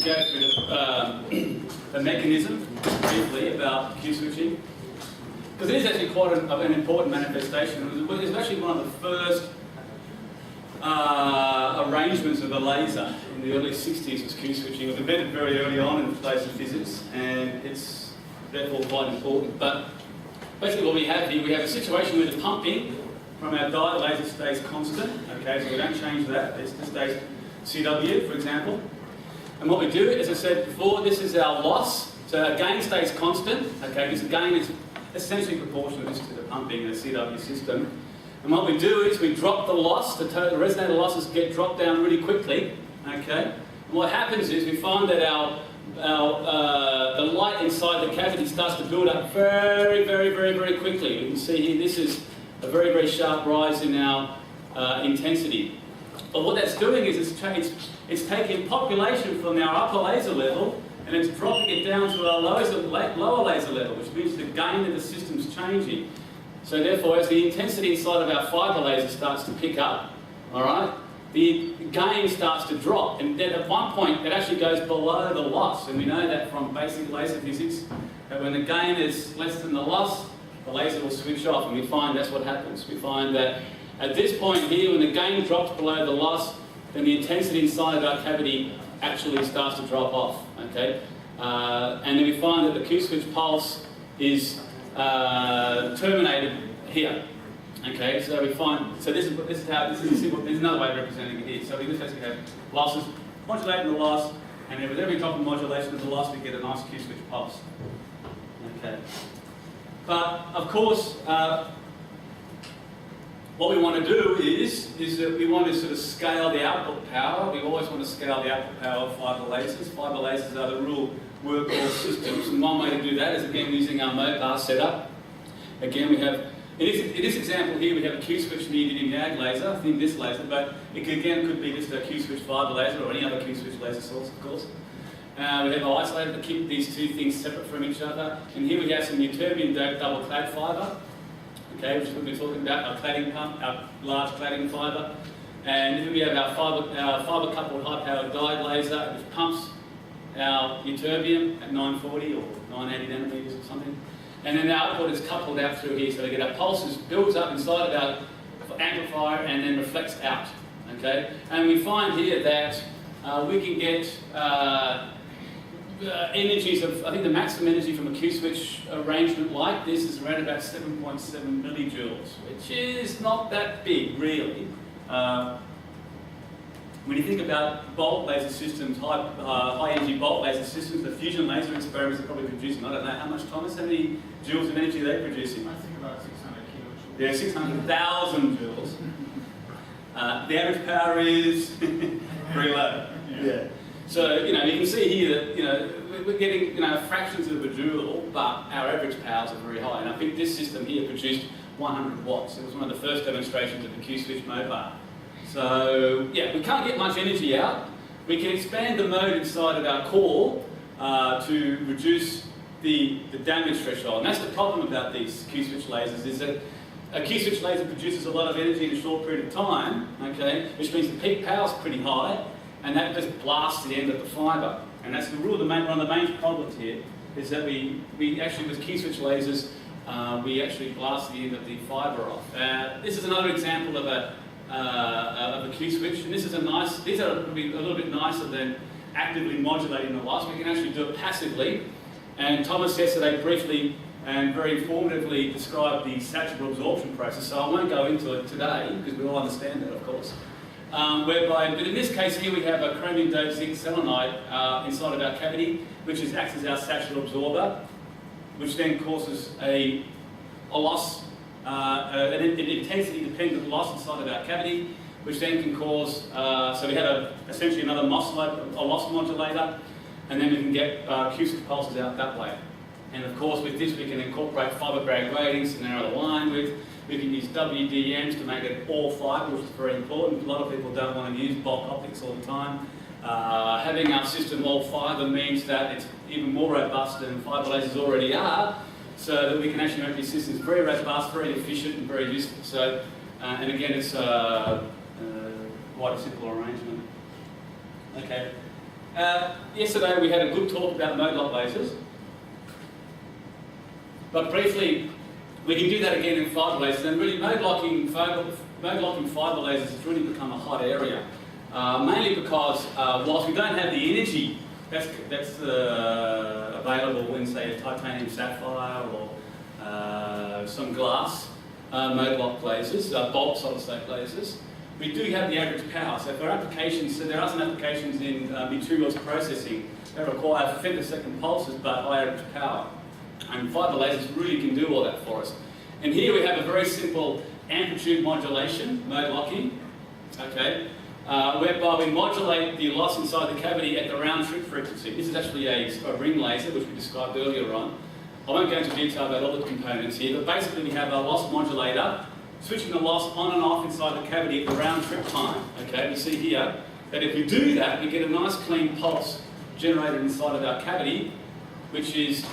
go through the mechanism briefly about Q switching, because it is actually quite an important manifestation. It was actually one of the first arrangements of a laser in the early 60s was Q switching. It was invented very early on in laser physics, and it's therefore quite important. But basically what we have here, we have a situation where the pumping from our diode laser stays constant, okay, so we don't change that, it stays CW, for example. And what we do, as I said before, this is our loss, so our gain stays constant, okay, because the gain is essentially proportional to the pumping in a CW system. And what we do is we drop the loss, the resonator losses get dropped down really quickly, okay? And what happens is we find that the light inside the cavity starts to build up very, very, very, very quickly. You can see here, this is a very, very sharp rise in our intensity. But what that's doing is it's taking population from our upper laser level and it's dropping it down to our lower laser level, which means the gain of the system's changing. So therefore, as the intensity inside of our fibre laser starts to pick up, all right, the gain starts to drop, and then at one point it actually goes below the loss, and we know that from basic laser physics, that when the gain is less than the loss, the laser will switch off, and we find that's what happens. We find that at this point here, when the gain drops below the loss, then the intensity inside of our cavity actually starts to drop off, okay? And then we find that the Q-switch pulse is terminated here. Okay, so we find, so this is another way of representing it here. So in this case we have losses, modulating the loss, and then with every drop of modulation of the loss we get a nice Q-switch pulse. Okay. But of course, what we want to do is that we want to sort of scale the output power. We always want to scale the output power of fibre lasers. Fibre lasers are the real workhorse systems, and one way to do that is again using our Mopar setup. Again, we have, in this example here, we have a Q-switch neodymium laser, I think this laser, but it could be just a Q-switch fibre laser or any other Q-switch laser source, of course. We have an isolator to keep these two things separate from each other. And here we have some ytterbium double clad fibre, okay, which is what we're talking about, our cladding pump, our large cladding fibre. And here we have our fibre coupled high powered diode laser, which pumps our ytterbium at 940 or 980 nanometers or something. And then the output is coupled out through here, so we get our pulses builds up inside of our amplifier and then reflects out, okay? And we find here that we can get energies of, I think the maximum energy from a Q-switch arrangement like this is around about 7.7 millijoules, which is not that big, really. When you think about bulk laser systems, high energy bulk laser systems, the fusion laser experiments are probably producing, I don't know how much, Thomas, how many joules of energy they're producing? I think about 600 kilojoules. Yeah, 600,000 joules. The average power is very low. Yeah. So, you can see here that, we're getting, fractions of a joule, but our average powers are very high. And I think this system here produced 100 watts. It was one of the first demonstrations of the Q-switch Mopar. So, yeah, we can't get much energy out. We can expand the mode inside of our core to reduce the damage threshold. And that's the problem about these Q-switch lasers, is that a Q-switch laser produces a lot of energy in a short period of time, okay, which means the peak power is pretty high, and that just blasts the end of the fibre. And that's one of the main problems here, is that we actually, with Q-switch lasers, we actually blast the end of the fibre off. This is another example of a Q-switch, and these are probably a little bit nicer than actively modulating the loss. We can actually do it passively, and Thomas yesterday briefly and very informatively described the satchel absorption process, so I won't go into it today, because we all understand that, of course. But in this case here we have a chromium doped zinc selenide inside of our cavity, which acts as our satchel absorber, which then causes a loss, an intensity-dependent loss inside of our cavity, which then can cause, so we have essentially another loss modulator, and then we can get Q-switch pulses out that way. And of course with this we can incorporate fibre grade gratings to narrow the line with. We can use WDMs to make it all fibre, which is very important. A lot of people don't want to use bulk optics all the time. Having our system all fibre means that it's even more robust than fibre lasers already are, so that we can actually make these systems very robust, very efficient, and very useful. So, and again, it's quite a simple arrangement. Okay. Yesterday we had a good talk about mode lock lasers, but briefly we can do that again in fibre lasers, and really mode locking fibre lasers has really become a hot area, mainly because whilst we don't have the energy that's available in, say, a titanium sapphire or some glass mode lock lasers, bulk solid state lasers, we do have the average power. So for applications, so there are some applications in materials processing that require femtosecond pulses but high average power. And fibre lasers really can do all that for us. And here we have a very simple amplitude modulation, mode locking, okay, whereby we modulate the loss inside the cavity at the round trip frequency. This is actually a ring laser, which we described earlier on. I won't go into detail about all the components here, but basically we have a loss modulator, switching the loss on and off inside the cavity at the round trip time. Okay, we see here that if we do that, we get a nice clean pulse generated inside of our cavity, which is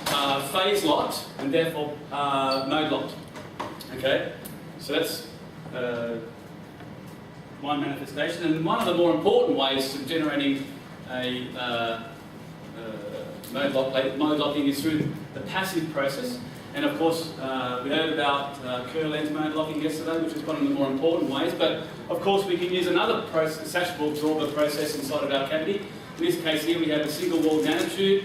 phase locked and therefore mode locked. Okay, so that's one manifestation, and one of the more important ways of generating a mode locking is through the passive process. And of course, we heard about Coherence mode locking yesterday, which is one of the more important ways. But of course, we can use another process, satural absorber process inside of our cavity. In this case here, we have a single wall nanotube.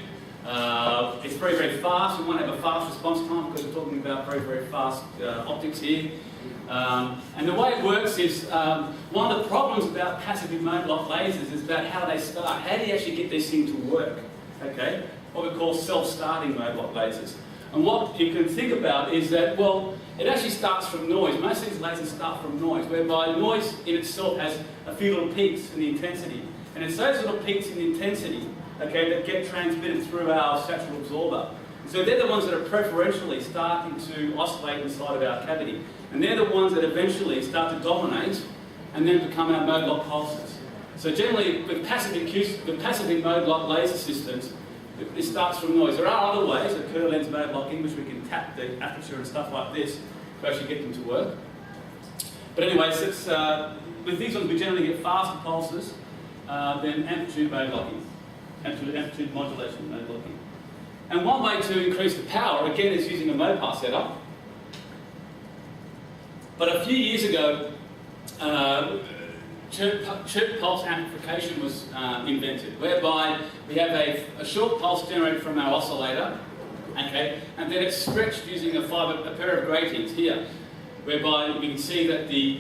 It's very, very fast. We want to have a fast response time because we're talking about very, very fast optics here. And the way it works is, one of the problems about passive mode lock lasers is about how they start. How do you actually get this thing to work? Okay, what we call self-starting mode lock lasers. And what you can think about is that, well, it actually starts from noise. Most of these lasers start from noise, whereby noise in itself has a few little peaks in the intensity. And it's those little peaks in the intensity, okay, that get transmitted through our satural absorber. So they're the ones that are preferentially starting to oscillate inside of our cavity. And they're the ones that eventually start to dominate and then become our mode lock pulses. So generally, with passive mode lock laser systems, it starts from noise. There are other ways, of Coherence mode locking, which we can tap the aperture and stuff like this to actually get them to work. But anyways, with these ones we generally get faster pulses than amplitude mode locking, amplitude modulation mode locking. And one way to increase the power, again, is using a MOPAR setup. But a few years ago, chirp pulse amplification was invented, whereby we have a short pulse generated from our oscillator, okay, and then it's stretched using a pair of gratings here, whereby we can see that the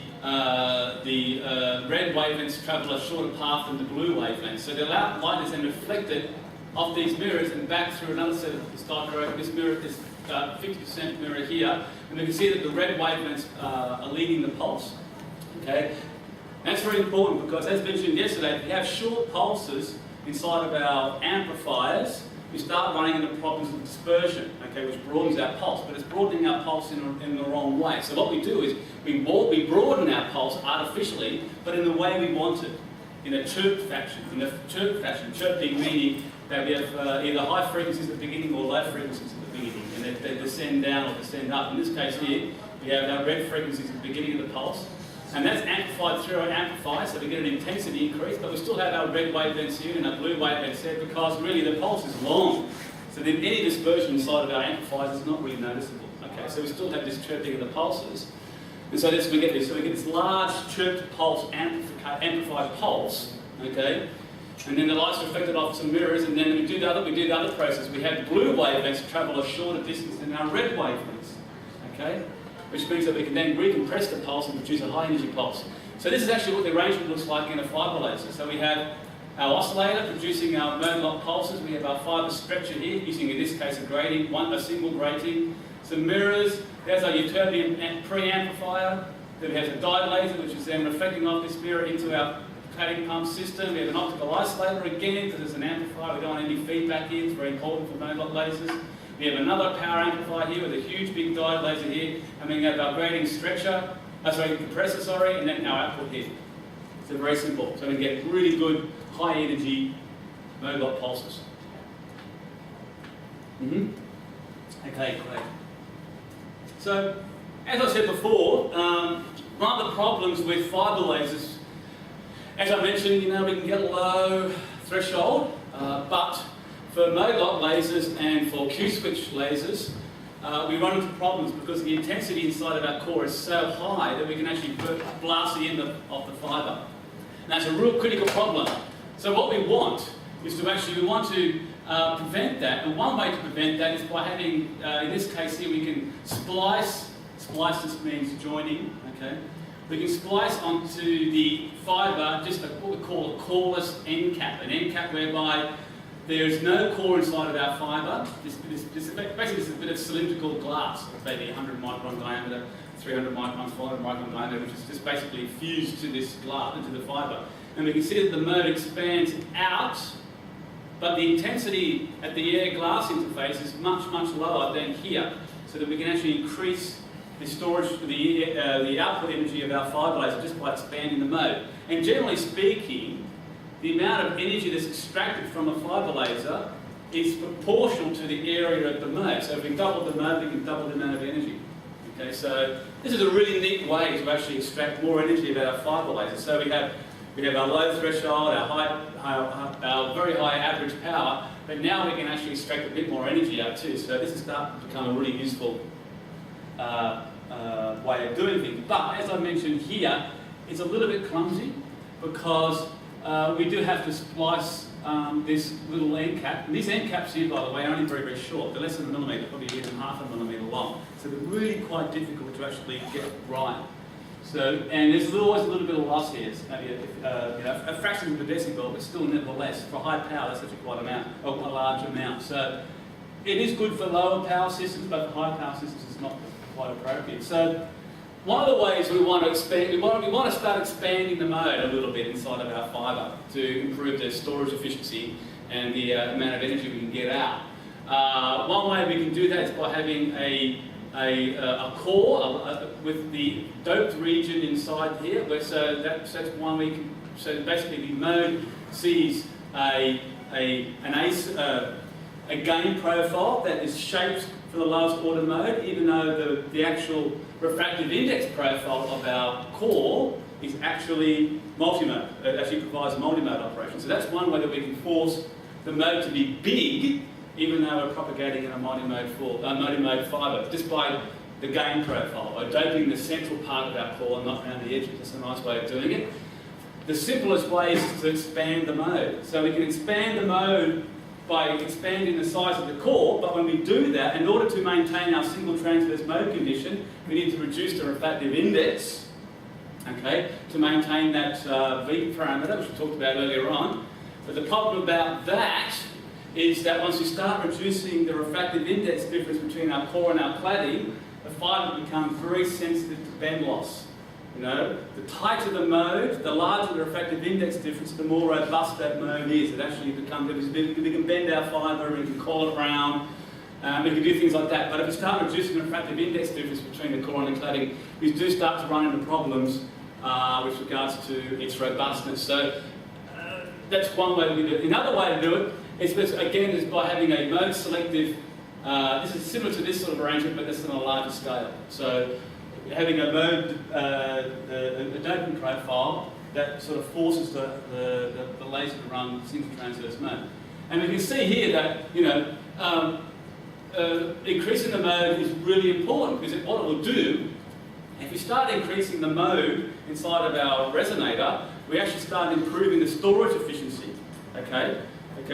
red wavelengths travel a shorter path than the blue wavelengths. So the light is then reflected off these mirrors and back through another set of this mirror, this 50% mirror here, and we can see that the red wavelengths are leading the pulse. Okay. That's very important because, as mentioned yesterday, if you have short pulses inside of our amplifiers, we start running into problems of dispersion, okay, which broadens our pulse, but it's broadening our pulse in the wrong way. So what we do is we broaden our pulse artificially, but in the way we want it, in a chirp fashion. Chirping meaning that we have either high frequencies at the beginning or low frequencies at the beginning, and they descend down or descend up. In this case here, we have our red frequencies at the beginning of the pulse, and that's amplified through our amplifier, so we get an intensity increase, but we still have our red wavelengths here and our blue wavelengths there because really the pulse is long. So then any dispersion inside of our amplifiers is not really noticeable. Okay, so we still have this chirping of the pulses. And so that's we get this. So we get this large chirped pulse, amplified pulse, okay? And then the light's reflected off some mirrors, and then we do the other process. We have blue wavelengths travel a shorter distance than our red wavelengths, okay? Which means that we can then recompress the pulse and produce a high energy pulse. So this is actually what the arrangement looks like in a fibre laser. So we have our oscillator producing our mode lock pulses. We have our fibre stretcher here, using in this case a single grating. Some mirrors. There's our ytterbium preamplifier. Then we have a diode laser, which is then reflecting off this mirror into our cladding pump system. We have an optical isolator again, because there's an amplifier. We don't want any feedback here. It's very important for mode lock lasers. We have another power amplifier here with a huge big diode laser here, and we have our grating compressor, and then our output here. So very simple. So we get really good high energy mode lock pulses. Okay, great. So, as I said before, one of the problems with fibre lasers, as I mentioned, we can get a low threshold But for mode lock lasers and for Q-switch lasers, we run into problems because the intensity inside of our core is so high that we can actually blast the end of the fibre. And that's a real critical problem. So what we want is to prevent that, and one way to prevent that is by having, in this case here, we can splice just means joining, okay? We can splice onto the fibre just what we call a coreless end cap, an end cap whereby there is no core inside of our fibre. Basically, this is a bit of cylindrical glass, maybe 100 micron diameter, 300 microns, 400 micron diameter, which is just basically fused to this glass, into the fibre. And we can see that the mode expands out, but the intensity at the air glass interface is much, much lower than here, so that we can actually increase the storage, the output energy of our fibre laser just by expanding the mode. And generally speaking, the amount of energy that's extracted from a fibre laser is proportional to the area of the mode. So if we double the mode, we can double the amount of energy. Okay, so this is a really neat way to actually extract more energy out of our fibre laser. So we have our low threshold, our very high average power, but now we can actually extract a bit more energy out too. So this is starting to become a really useful way of doing things. But as I mentioned here, it's a little bit clumsy because we do have to splice this little end cap. And these end caps here, by the way, are only very, very short. They're less than a millimetre, probably even half a millimetre long. So they're really quite difficult to actually get right. So, and there's always a little bit of loss here. It's maybe a fraction of a decibel, but still nevertheless, for high power, that's actually quite a large amount. So it is good for lower power systems, but for high power systems it's not quite appropriate. So one of the ways we want to expand, we want to start expanding the mode a little bit inside of our fibre to improve the storage efficiency and the amount of energy we can get out. One way we can do that is by having a core with the doped region inside here. So that's one we can. So basically, the mode sees a gain profile that is shaped for the lowest order mode, even though the actual refractive index profile of our core is actually multi-mode. It actually provides a multi-mode operation. So that's one way that we can force the mode to be big, even though we're propagating in a multi-mode fibre, just by the gain profile, by doping the central part of our core and not around the edges. That's a nice way of doing it. The simplest way is to expand the mode. So we can expand the mode by expanding the size of the core, but when we do that, in order to maintain our single transverse mode condition, we need to reduce the refractive index, okay, to maintain that V parameter, which we talked about earlier on. But the problem about that is that once we start reducing the refractive index difference between our core and our cladding, the fibre becomes very sensitive to bend loss. You know, the tighter the mode, the larger the refractive index difference, the more robust that mode is. It actually becomes, we can bend our fibre, we can coil it around, we can do things like that. But if we start reducing the refractive index difference between the core and the cladding, we do start to run into problems with regards to its robustness. So that's one way we do it. Another way to do it is by having a mode selective. This is similar to this sort of arrangement, but this is on a larger scale. So having a mode, a doping profile that sort of forces the laser to run single transverse mode. And we can see here that increasing the mode is really important, because what it will do, if we start increasing the mode inside of our resonator, we actually start improving the storage efficiency. Okay,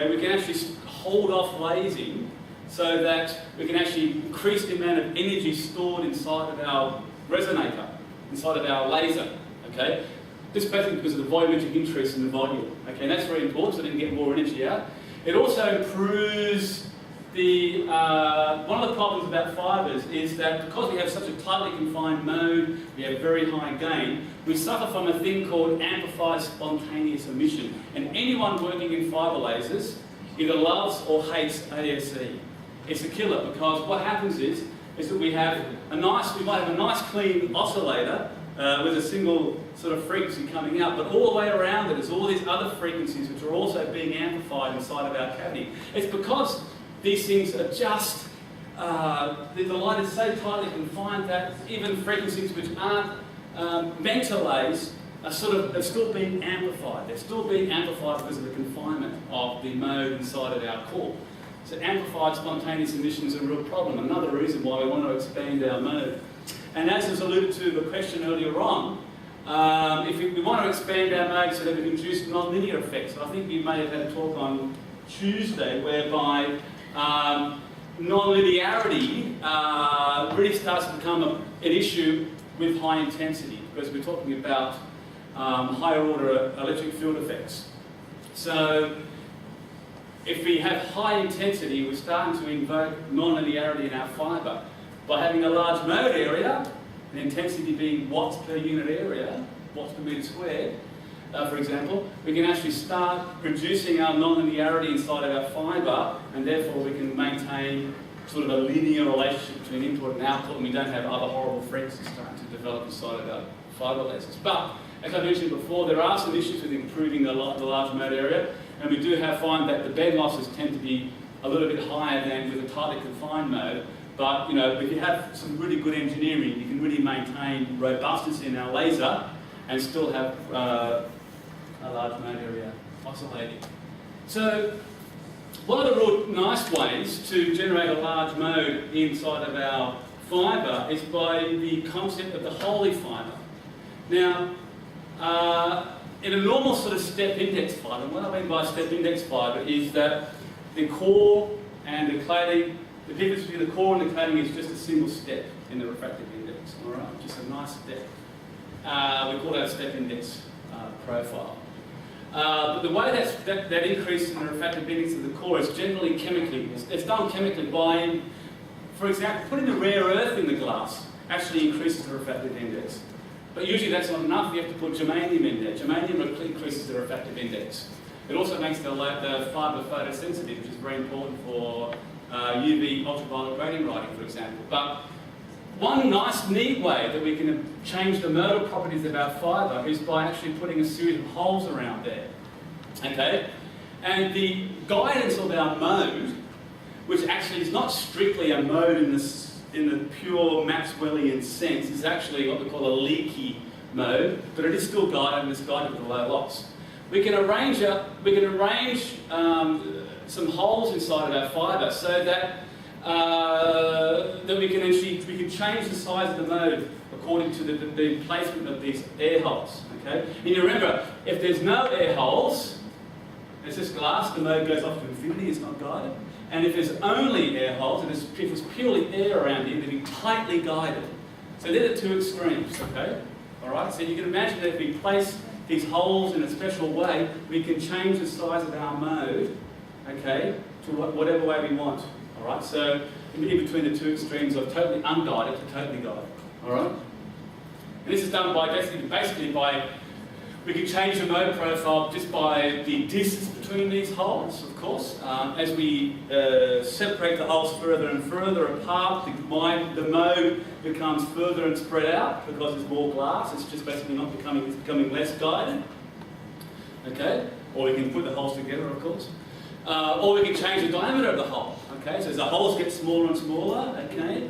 we can actually hold off lasing so that we can actually increase the amount of energy stored inside of our resonator, inside of our laser. Okay, this basically because of the volumetric increase in the volume. Okay, and that's very important, so we can get more energy out. It also improves the one of the problems about fibres is that because we have such a tightly confined mode, we have very high gain, we suffer from a thing called amplified spontaneous emission. And anyone working in fibre lasers either loves or hates ASE. It's a killer, because what happens is that we might have a nice clean oscillator with a single sort of frequency coming out, but all the way around it is all these other frequencies which are also being amplified inside of our cavity. It's because these things are just, the light is so tightly confined that even frequencies which aren't meant to lase are still being amplified. They're still being amplified because of the confinement of the mode inside of our core. So amplified spontaneous emission is a real problem, another reason why we want to expand our mode. And as was alluded to the question earlier on, if we want to expand our mode so that we can produce non-linear effects, I think you may have had a talk on Tuesday whereby non-linearity really starts to become an issue with high intensity, because we're talking about higher order electric field effects. So if we have high intensity, we're starting to invoke non-linearity in our fibre. By having a large mode area, the intensity being watts per unit area, watts per metre squared, for example, we can actually start reducing our non-linearity inside of our fibre, and therefore we can maintain sort of a linear relationship between input and output, and we don't have other horrible frequencies starting to develop inside of our fibre lasers. But, as I mentioned before, there are some issues with improving the large mode area, and we do find that the bend losses tend to be a little bit higher than with a tightly confined mode. But, you know, if you have some really good engineering, you can really maintain robustness in our laser and still have a large mode area oscillating. So, one of the real nice ways to generate a large mode inside of our fibre is by the concept of the holy fibre. Now, in a normal sort of step index fibre, and what I mean by step index fibre is that the core and the cladding, the difference between the core and the cladding is just a single step in the refractive index, all right? Just a nice step. We call that a step index profile. But the way that increase in the refractive index of the core is generally chemically. It's done chemically by, for example, putting the rare earth in the glass actually increases the refractive index. But usually that's not enough, you have to put germanium in there. Germanium increases the refractive index. It also makes the fibre photosensitive, which is very important for UV ultraviolet grating writing, for example. But one nice, neat way that we can change the modal properties of our fibre is by actually putting a series of holes around there. Okay? And the guidance of our mode, which actually is not strictly a mode in the pure Maxwellian sense, is actually what we call a leaky mode, but it is still guided, and it's guided with a low loss. We can arrange some holes inside of our fibre so that we can change the size of the mode according to the placement of these air holes. Okay, and you remember, if there's no air holes, it's just glass. The mode goes off to infinity. It's not guided. And if there's only air holes, and if there's purely air around here, they'll be tightly guided. So they're the two extremes. Okay, all right. So you can imagine that if we place these holes in a special way, we can change the size of our mode, okay, to whatever way we want. All right, so in between the two extremes of totally unguided to totally guided. All right, and this is done by basically by we can change the mode profile just by the distance between these holes, of course. As we separate the holes further and further apart, the mode becomes further and spread out because there's more glass. It's just basically not becoming, it's becoming less guided. Okay, or we can put the holes together, of course. Or we can change the diameter of the hole. Okay, so as the holes get smaller and smaller, okay,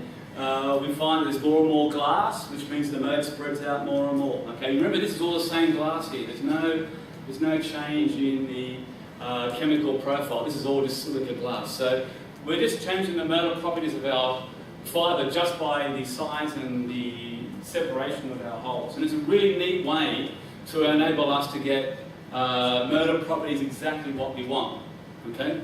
we find there's more and more glass, which means the mode spreads out more and more. Okay, remember this is all the same glass here. There's no change in the chemical profile. This is all just silica glass. So we're just changing the modal properties of our fibre just by the size and the separation of our holes. And it's a really neat way to enable us to get modal properties exactly what we want. Okay,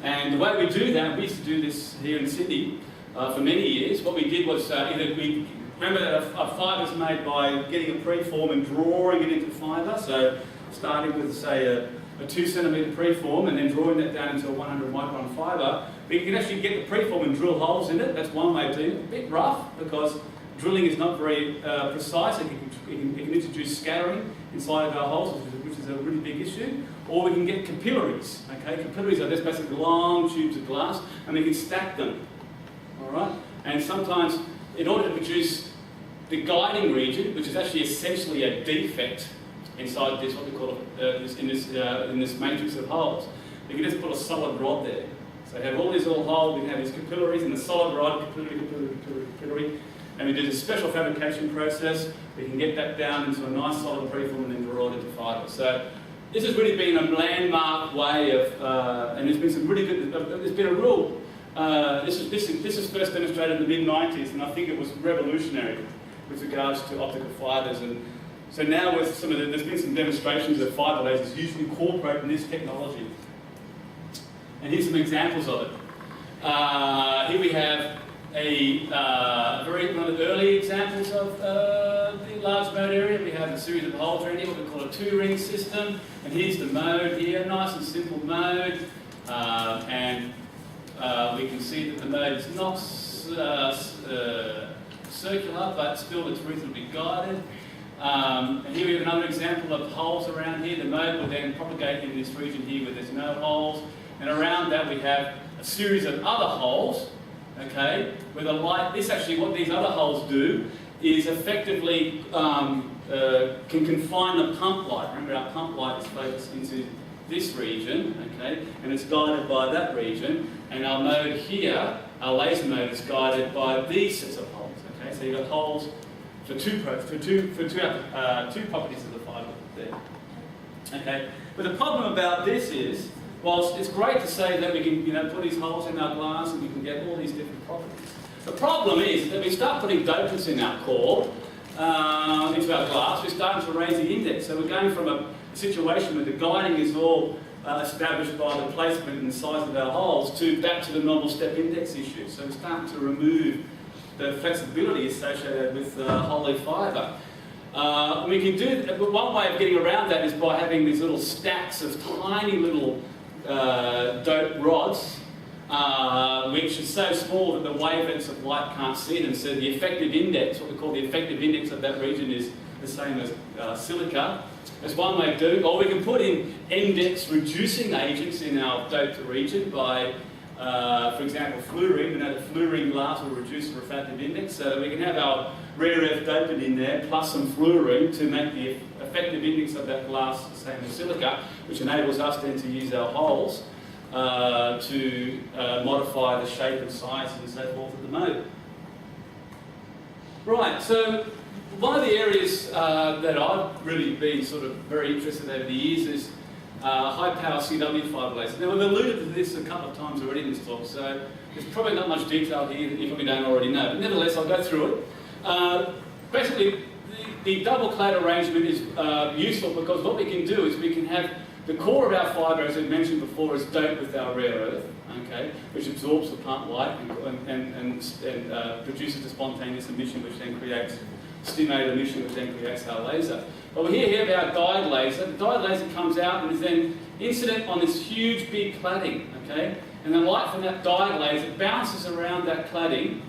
and the way we do that, we used to do this here in Sydney for many years. What we did was remember that a fibre is made by getting a preform and drawing it into fibre. So starting with, say, a 2 centimetre preform and then drawing that down into a 100 micron fibre. But you can actually get the preform and drill holes in it. That's one way of doing it. A bit rough because drilling is not very precise. It can introduce scattering inside of our holes, which is a really big issue. Or we can get capillaries. Okay, capillaries are just basically long tubes of glass, and we can stack them. All right, and sometimes, in order to produce the guiding region, which is actually essentially a defect inside this, what we call it, in this matrix of holes, we can just put a solid rod there. So we have all these little holes. We can have these capillaries and the solid rod, capillary, and we do this special fabrication process. We can get that down into a nice solid preform and then draw it into fibre. So this has really been a landmark way of, and there's been some really good, there's been a real, this was first demonstrated in the mid-90s, and I think it was revolutionary with regards to optical fibres. And so now with some of the, there's been some demonstrations of fibre lasers used to incorporate this technology. And here's some examples of it. Here we have one of the early examples of the large mode area. We have a series of holes around here, what we call a 2-ring system. And here's the mode here, nice and simple mode. We can see that the mode is not circular, but still it's reasonably guided. And here we have another example of holes around here. The mode will then propagate in this region here where there's no holes. And around that we have a series of other holes, okay, where the light, what these other holes do is effectively can confine the pump light. Remember, our pump light is focused into this region, okay, and it's guided by that region. And our mode here, our laser mode, is guided by these sets of holes, okay. So you've got holes for two properties of the fibre there, okay. But the problem about this is, whilst it's great to say that we can, put these holes in our glass and we can get all these different properties. The problem is that we start putting dopants in our core, into our glass, we're starting to raise the index. So we're going from a situation where the guiding is all established by the placement and the size of our holes to back to the normal step index issue. So we're starting to remove the flexibility associated with wholly fibre. We can do, but one way of getting around that is by having these little stacks of tiny little dope rods, which are so small that the wavelengths of light can't see them. So the effective index, what we call the effective index of that region, is the same as silica. That's one way of doing it. Or we can put in index reducing agents in our doped region by, for example, fluorine. We know that fluorine glass will reduce the refractive index, so we can have our rare earth dopant in there plus some fluorine to make the effective index of that glass the same as silica, which enables us then to use our holes to modify the shape and size and so forth of the mode. Right, so one of the areas that I've really been sort of very interested in over the years is high power CW fibre lasers. Now we've alluded to this a couple of times already in this talk, so there's probably not much detail here that you probably don't already know, but nevertheless I'll go through it. Basically, the double clad arrangement is useful because what we can do is we can have the core of our fibre, as I mentioned before, is doped with our rare earth, okay, which absorbs the pump light and produces a spontaneous emission, which then creates stimulated emission, which then creates our laser. But we hear here about dyed laser. The dyed laser comes out and is then incident on this huge big cladding, okay, and the light from that dyed laser bounces around that cladding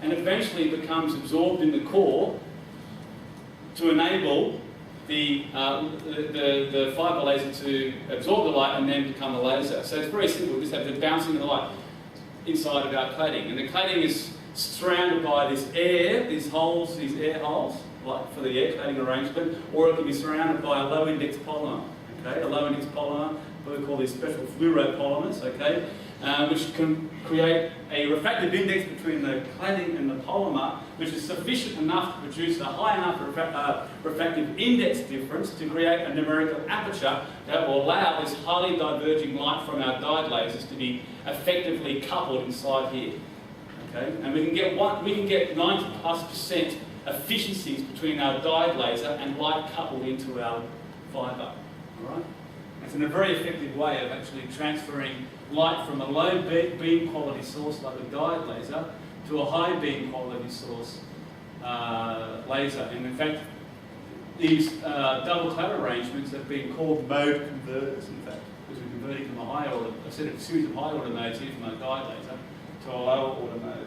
and eventually becomes absorbed in the core to enable the fibre laser to absorb the light and then become a laser. So it's very simple. We just have the bouncing of the light inside of our cladding. And the cladding is surrounded by this air, these holes, these air holes, like for the air cladding arrangement, or it can be surrounded by a low index polymer. Okay, a low index polymer, what we call these special fluoropolymers, okay, which can create a refractive index between the cladding and the polymer, which is sufficient enough to produce a high enough refractive index difference to create a numerical aperture that will allow this highly diverging light from our dyed lasers to be effectively coupled inside here. Okay, and we can get 90+% efficiencies between our dyed laser and light coupled into our fibre. All right. It's in a very effective way of actually transferring light from a low beam quality source like a dyed laser to a high beam quality source laser. And in fact, these double clad arrangements have been called mode converters, in fact, because we're converting from a series of high order modes here from a dyed laser to a lower order mode.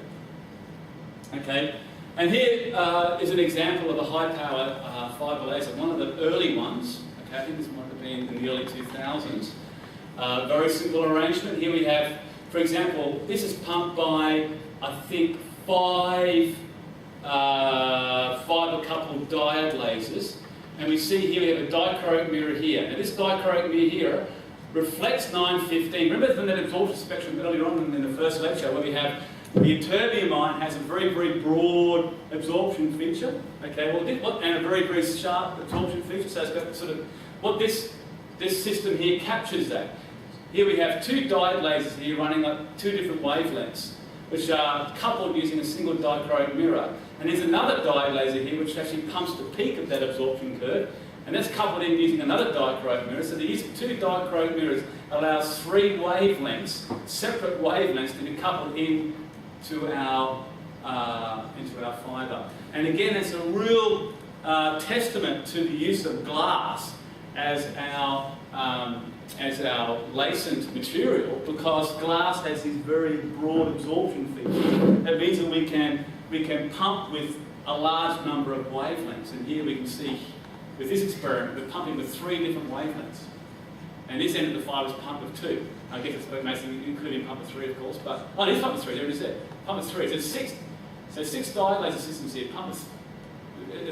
Okay, and here is an example of a high power fibre laser, one of the early ones. Okay, I think this might have been in the early 2000s. Very simple arrangement. Here we have, for example, this is pumped by, I think, 5 fibre-coupled diode lasers. And we see here we have a dichroic mirror here. Now this dichroic mirror here reflects 915. Remember from that absorption spectrum earlier on in the first lecture where we have The ytterbium-ion has a very, very broad absorption feature, okay, and a very, very sharp absorption feature, so it's got sort of, what this system here captures that. Here we have two diode lasers here running at two different wavelengths, which are coupled using a single dichroic mirror. And there's another diode laser here which actually pumps the peak of that absorption curve, and that's coupled in using another dichroic mirror. So the use of two dichroic mirrors allows three wavelengths, separate wavelengths, to be coupled into our fibre. And again, it's a real testament to the use of glass as our lasent material, because glass has these very broad absorption features. That means that we can pump with a large number of wavelengths. And here we can see with this experiment, we're pumping with three different wavelengths. And this end of the fibre is pumped with two. I guess it's basically including pump with three, of course, but it is pump with three, there it is there. Pump with three. So six diode laser systems here, pump with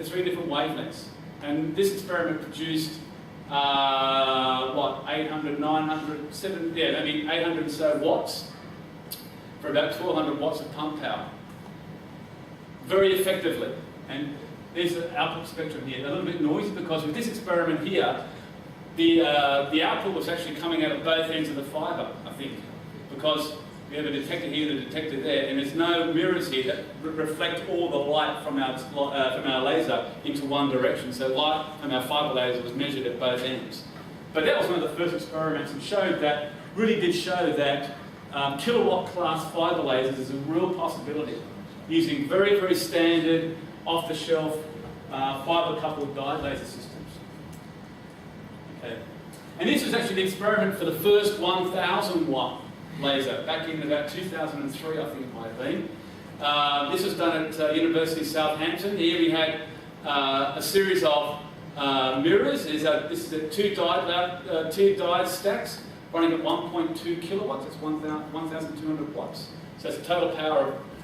three different wavelengths. And this experiment produced 800, 900, 800 or so watts for about 1200 watts of pump power. Very effectively. And there's the output spectrum here. A little bit noisy because with this experiment here, the output was actually coming out of both ends of the fibre, I think, because we have a detector here and a detector there, and there's no mirrors here that reflect all the light from our laser into one direction. So light from our fibre laser was measured at both ends. But that was one of the first experiments and really did show that kilowatt class fibre lasers is a real possibility using very, very standard off-the-shelf fibre coupled diode laser systems. Okay. And this was actually the experiment for the first 1000 watt laser back in about 2003, I think it might have been. This was done at University of Southampton. Here we had a series of mirrors. This is a two diode stacks running at 1.2 kilowatts. That's 1,200 watts. So it's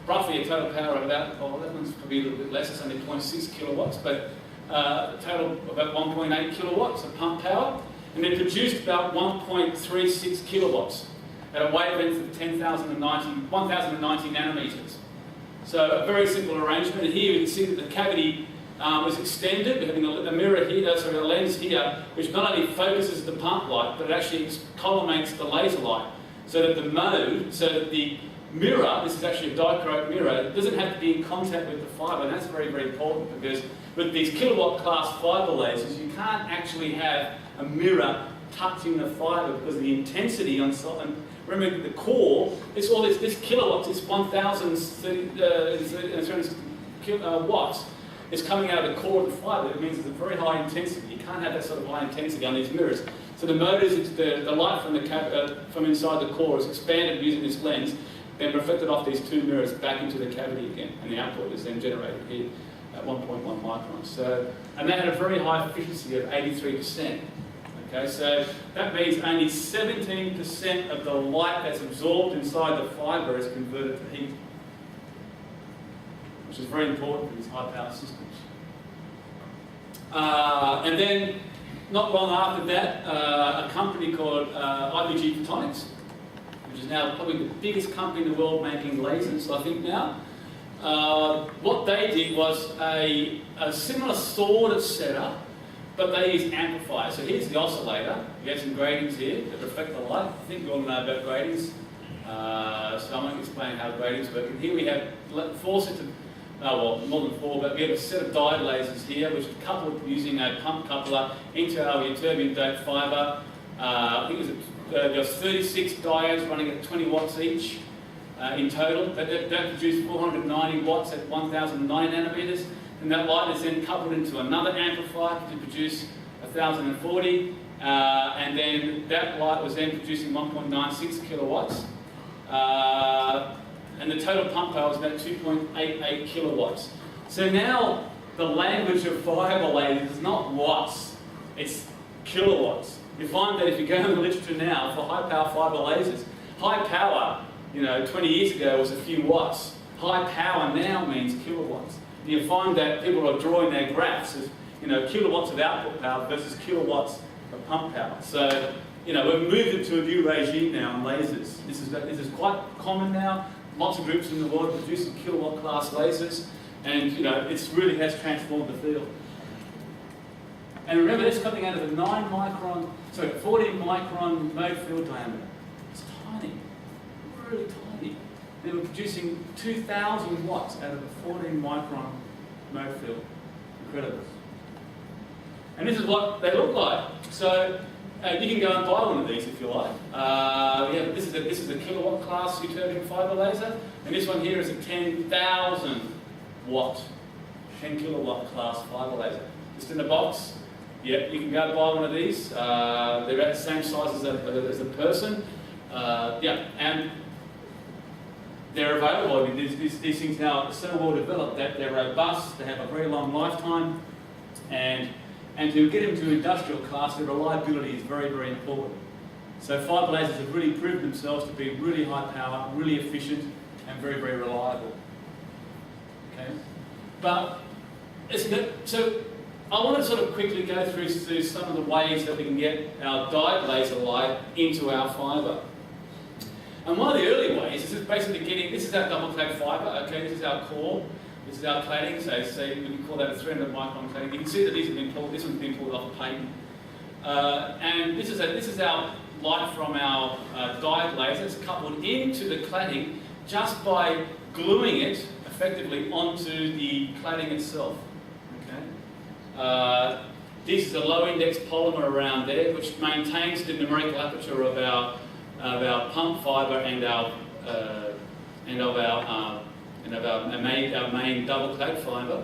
roughly a total power of about, that one's probably a little bit less, it's only 0.6 kilowatts, but a total of about 1.8 kilowatts of pump power. And they produced about 1.36 kilowatts at a wavelength of 1,090 nanometers. So a very simple arrangement. And here you can see that the cavity was extended. We're having a mirror here, a lens here, which not only focuses the pump light, but it actually collimates the laser light. So that the mirror, this is actually a dichroic mirror, it doesn't have to be in contact with the fibre, and that's very, very important because with these kilowatt class fibre lasers, you can't actually have a mirror touching the fibre because the intensity on remember the core, this kilowatts, this 1,030 watts is coming out of the core of the fibre. It means it's a very high intensity. You can't have that sort of high intensity on these mirrors. So the motors, the light from inside the core is expanded using this lens, then reflected off these two mirrors back into the cavity again, and the output is then generated here at 1.1 microns. So, and that had a very high efficiency of 83%. Okay, so that means only 17% of the light that's absorbed inside the fibre is converted to heat, which is very important for these high-power systems. And then, not long after that, a company called IBG Photonics, which is now probably the biggest company in the world making lasers, I think now. What they did was a similar sort of setup, but they used Amplifier. So here's the oscillator. We have some gratings here that reflect the light. I think you all know about gratings. So I won't explain how gratings work. And here we have four sets of, more than four, but we have a set of diode lasers here, which are coupled using a pump coupler into our ytterbium doped fibre. I think there's 36 diodes running at 20 watts each in total. That produce 490 watts at 1,009 nanometers. And that light is then coupled into another amplifier to produce 1,040. And then that light was then producing 1.96 kilowatts. And the total pump power was about 2.88 kilowatts. So now the language of fibre lasers is not watts, it's kilowatts. You find that if you go in the literature now for high power fibre lasers, high power, 20 years ago was a few watts. High power now means kilowatts. You find that people are drawing their graphs as kilowatts of output power versus kilowatts of pump power. So we've moved into a new regime now in lasers. This is quite common now. lots of groups in the world producing kilowatt class lasers, and you know, it really has transformed the field. And remember, that's coming out of a 14 micron mode field diameter. It's tiny, really tiny. They were producing 2,000 watts out of a 14 micron mode field. Incredible. And this is what they look like. So you can go and buy one of these if you like. This is a kilowatt class Euterbium fibre laser, and this one here is a 10,000 watt, 10 kilowatt class fibre laser. Just in a box. Yeah, you can go and buy one of these. They're about the same size as a person. Yeah, and they're available. I mean, these things now are so well developed that they're robust, they have a very long lifetime, and to get them to industrial class, the reliability is very, very important. So fibre lasers have really proven themselves to be really high power, really efficient, and very, very reliable. Okay, but so I want to sort of quickly go through some of the ways that we can get our dyed laser light into our fibre. And one of the early ways is basically this is our double clad fibre, okay, this is our core, this is our cladding, so we can call that a 300 micron cladding. You can see that these have been pulled, this one's been pulled off a patent. And this is our light from our dyed laser. It's coupled into the cladding just by gluing it effectively onto the cladding itself. This is a low index polymer around there which maintains the numerical aperture of our pump fibre and our main double clad fibre.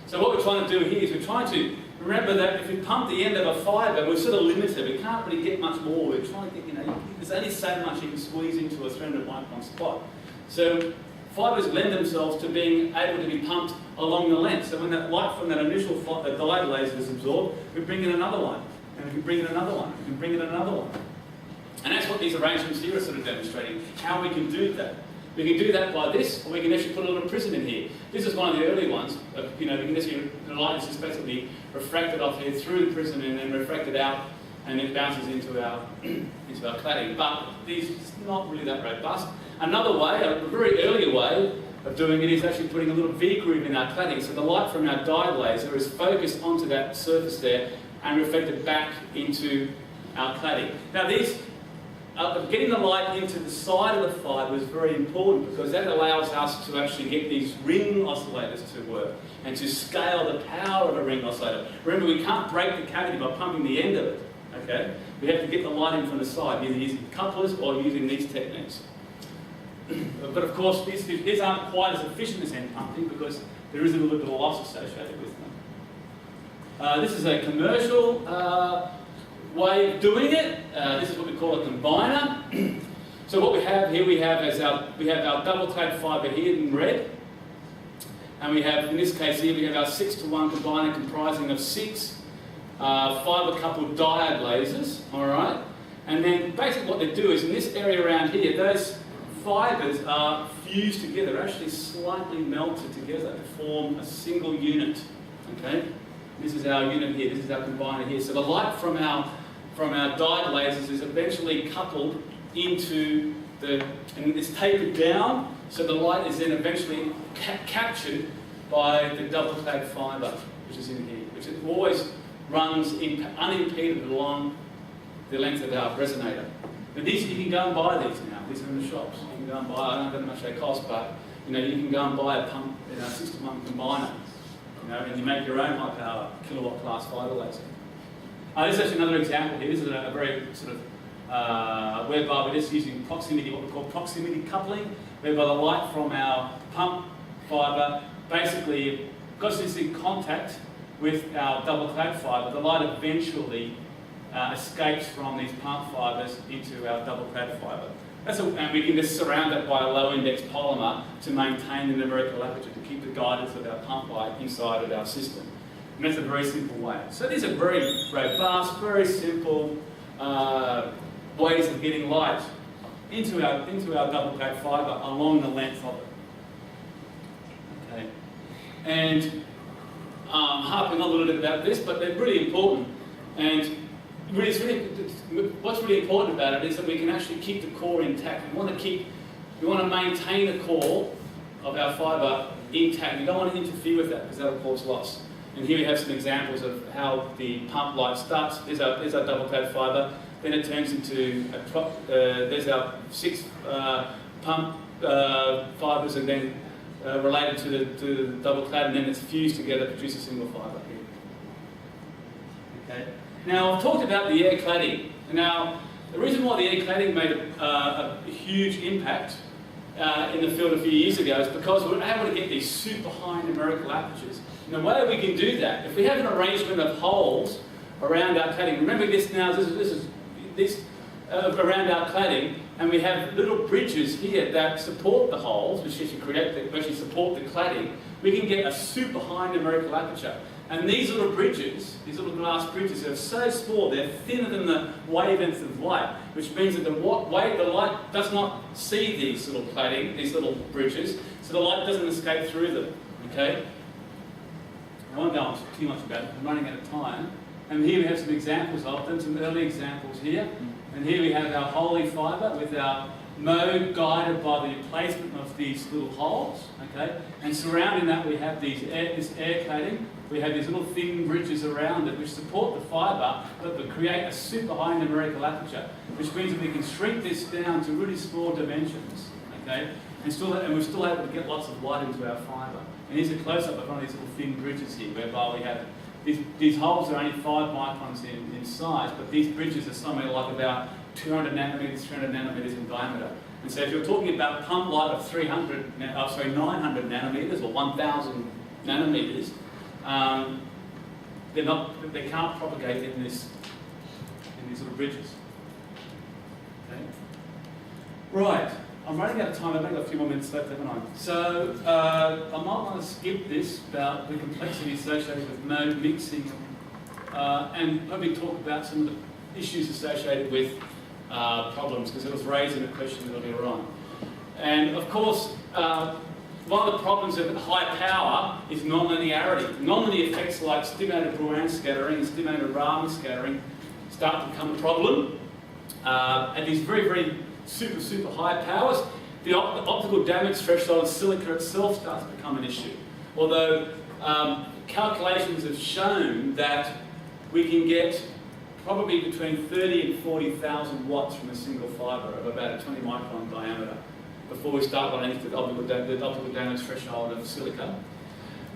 So what we're trying to do here is we're trying to remember that if we pump the end of a fibre, we're sort of limited. We can't really get much more. We're trying to get, there's only so much you can squeeze into a 300 micron spot. So fibres lend themselves to being able to be pumped along the length. So when that light from that initial the dyed laser is absorbed, we bring in another one, and we can bring in another one, we can bring in another one. And that's what these arrangements here are sort of demonstrating, how we can do that. We can do that by this, or we can actually put a little prism in here. This is one of the early ones. You know, we can actually, the light is just basically refracted off here through the prism and then refracted out, and it bounces into our cladding. But it's not really that robust. Another way, a very early way of doing it is actually putting a little V-groove in our cladding. So the light from our dyed laser is focused onto that surface there and reflected back into our cladding. Now getting the light into the side of the fibre is very important because that allows us to actually get these ring oscillators to work and to scale the power of a ring oscillator. Remember, we can't break the cavity by pumping the end of it. Okay? We have to get the light in from the side, either using couplers or using these techniques. But of course, these aren't quite as efficient as hand pumping because there is a little bit of loss associated with them. This is a commercial way of doing it. This is what we call a combiner. So what we have here, we have our double clad fibre here in red, and we have, in this case here, we have our 6-to-1 combiner comprising of 6 fibre coupled diode lasers. All right, and then basically what they do is in this area around here, those fibres are fused together, actually slightly melted together to form a single unit. Okay, this is our unit here. This is our combiner here. So the light from our dyed lasers is eventually coupled into and it's tapered down, so the light is then eventually captured by the double clad fibre, which is in here, which always runs unimpeded along the length of our resonator. But these, you can go and buy these now. These are in the shops. You can go and buy. I don't know how much they cost, but you can go and buy a pump, 6-to-1 combiner, and you make your own high power kilowatt class fibre laser. This is actually another example here. This is a very sort of whereby we're just using proximity, what we call proximity coupling, whereby the light from our pump fibre basically, because it's in contact with our double clad fibre, the light eventually escapes from these pump fibres into our double clad fibre. And we can just surround that by a low index polymer to maintain the numerical aperture, to keep the guidance of our pump light inside of our system. And that's a very simple way. So these are very robust, very simple ways of getting light into our double clad fibre along the length of it. Okay. And harping on a little bit about this, but they're really important. And what's really important about it is that we can actually keep the core intact. We want to keep We want to maintain the core of our fibre intact. We don't want to interfere with that because that will cause loss. And here we have some examples of how the pump light starts. There's our double clad fibre. Then it turns into there's our 6 pump fibres, and then related to the double clad, and then it's fused together to produce a single fibre here. Okay. Now I've talked about the air cladding. Now the reason why the air cladding made a huge impact in the field a few years ago is because we were able to get these super high numerical apertures. And the way we can do that, if we have an arrangement of holes around our cladding, remember this now, this around our cladding, and we have little bridges here that support the holes, which actually support the cladding, we can get a super high numerical aperture. And these little bridges, these little glass bridges, are so small, they're thinner than the wavelength of light, which means that the light does not see these little cladding, these little bridges, so the light doesn't escape through them. Okay? I won't go on too much about it, I'm running out of time. And here we have some examples of them, some early examples here. And here we have our holy fibre with our mode guided by the placement of these little holes. Okay? And surrounding that we have this air cladding. We have these little thin bridges around it which support the fibre but create a super high numerical aperture, which means that we can shrink this down to really small dimensions. Okay? And we're still able to get lots of light into our fibre. And here's a close-up of one of these little thin bridges here, whereby we have these holes are only 5 microns in size, but these bridges are somewhere like about 200 nanometers, 300 nanometers in diameter. And so if you're talking about pump light of 900 nanometers or 1,000 nanometers, they can't propagate in these little bridges. Okay? Right. I'm running out of time. I've only got a few more minutes left, haven't I? So I might want to skip this about the complexity associated with mode mixing, and probably talk about some of the issues associated with problems, because it was raised in a question earlier on. And of course, one of the problems of high power is nonlinearity. Nonlinear effects like stimulated Brouwer scattering and stimulated Raman scattering start to become a problem. At these very, very super high powers, the optical damage threshold of silica itself starts to become an issue. Although calculations have shown that we can get probably between 30 and 40,000 watts from a single fibre of about a 20 micron diameter before we start running into the optical damage threshold of silica.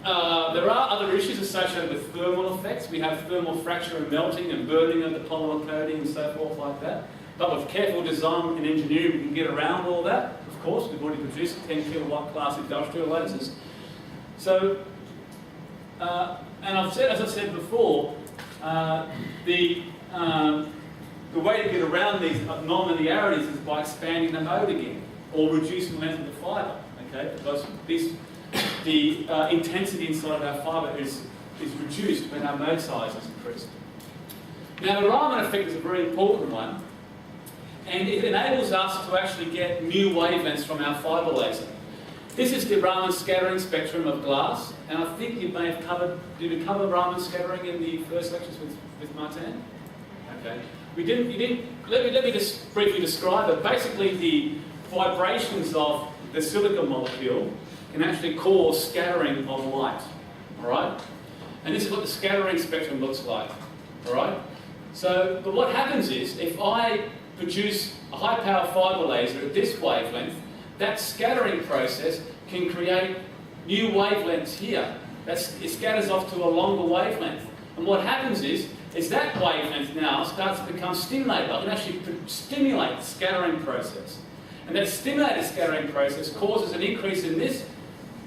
There are other issues associated with thermal effects. We have thermal fracture and melting and burning of the polymer coating and so forth like that. But with careful design and engineering, we can get around all that. Of course, we've already produced 10 kilowatt class industrial lasers. So, and as I said before, the way to get around these non-linearities is by expanding the mode again, or reducing the length of the fibre. Okay, because the intensity inside of our fibre is reduced when our mode size is increased. Now, the Raman effect is a very important one. And it enables us to actually get new wavelengths from our fibre laser. This is the Raman scattering spectrum of glass, and I think you may have covered, did we cover Raman scattering in the first lectures with Martin? Okay. Let me just briefly describe it. Basically, the vibrations of the silica molecule can actually cause scattering of light, all right? And this is what the scattering spectrum looks like, all right? So, but what happens is, if I produce a high power fibre laser at this wavelength, that scattering process can create new wavelengths here. It scatters off to a longer wavelength. And what happens is that wavelength now starts to become stimulated. I can actually stimulate the scattering process. And that stimulated scattering process causes an increase in this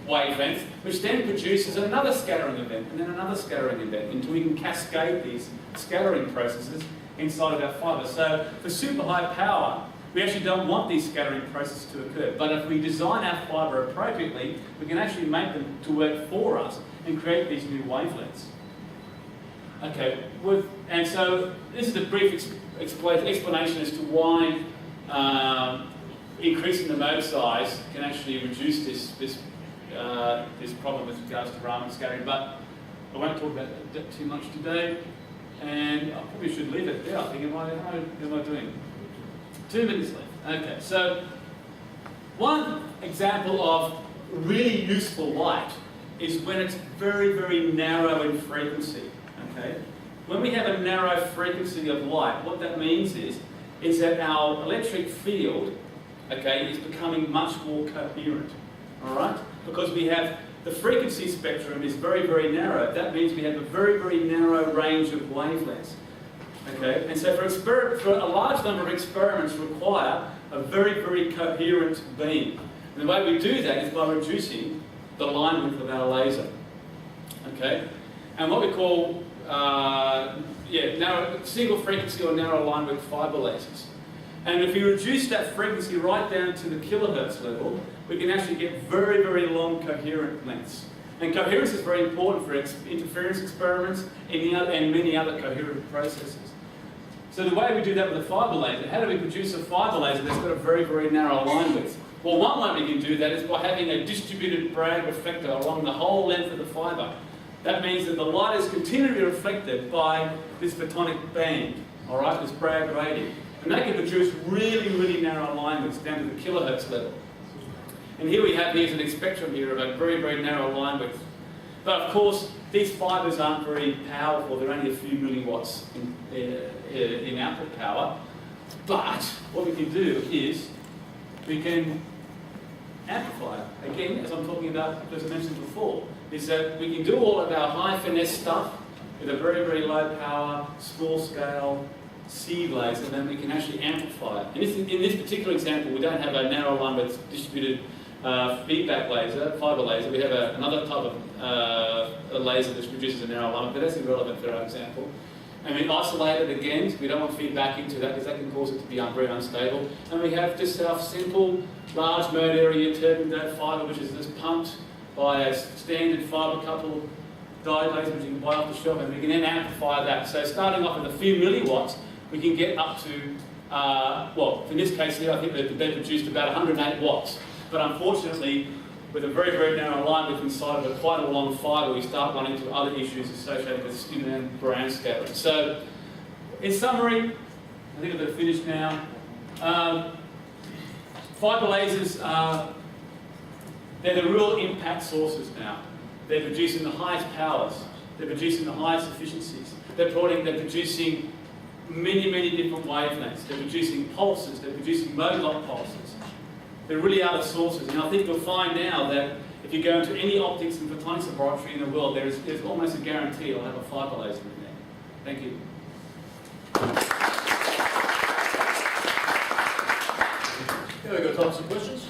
wavelength, which then produces another scattering event, and then another scattering event, until we can cascade these scattering processes inside of our fibre. So for super high power, we actually don't want these scattering processes to occur. But if we design our fibre appropriately, we can actually make them to work for us and create these new wavelengths. Okay, and so this is a brief explanation as to why increasing the mode size can actually reduce this problem with regards to Raman scattering. But I won't talk about that too much today. And I probably should leave it there. I think, how am I doing? 2 minutes left. Okay, so One example of really useful light is when it's very, very narrow in frequency. Okay? When we have a narrow frequency of light, what that means is that our electric field, okay, is becoming much more coherent. All right? Because we have the frequency spectrum is very, very narrow. That means we have a very, very narrow range of wavelengths. Okay? And so for a large number of experiments require a very, very coherent beam. And the way we do that is by reducing the line width of our laser. Okay? And what we call narrow, single frequency or narrow line width fibre lasers. And if you reduce that frequency right down to the kilohertz level, we can actually get very, very long coherent lengths. And coherence is very important for interference experiments and many other coherent processes. So the way we do that with a fibre laser, how do we produce a fibre laser that's got a very, very narrow line width? Well, one way we can do that is by having a distributed Bragg reflector along the whole length of the fibre. That means that the light is continually reflected by this photonic band, all right, this Bragg grating. And they can produce really, really narrow line widths down to the kilohertz level. And here we have here's an spectrum here of a very, very narrow line width. But of course, these fibres aren't very powerful. They're only a few milliwatts in output power. But what we can do is we can amplify. Again, as I'm talking about, as I mentioned before, is that we can do all of our high finesse stuff with a very, very low power, small scale seed laser, and then we can actually amplify it. In this particular example, we don't have a narrow line width distributed feedback laser, fibre laser. We have another type of a laser that produces a narrow line, but that's irrelevant for our example. And we isolate it again, so we don't want feedback into that because that can cause it to be very unstable. And we have just our simple large mode area turbine diode fibre, which is just pumped by a standard fibre couple diode laser, which you can buy off the shop, and we can then amplify that. So starting off with a few milliwatts, we can get up to, well, in this case here, I think that they produced about 108 watts. But unfortunately, with a very, very narrow line width inside of quite a long fibre, we start running into other issues associated with Stuart and brand scaling. So, in summary, I think I'm going to finish now. Fibre lasers they're the real impact sources now. They're producing the highest powers. They're producing the highest efficiencies. They're producing many, many different wavelengths. They're producing pulses. They're producing mode-lock pulses. They really are the sources. And I think you'll find now that if you go into any optics and photonics laboratory in the world, there's almost a guarantee you'll have a fibre laser in there. Thank you. Yeah, we've got time for some questions.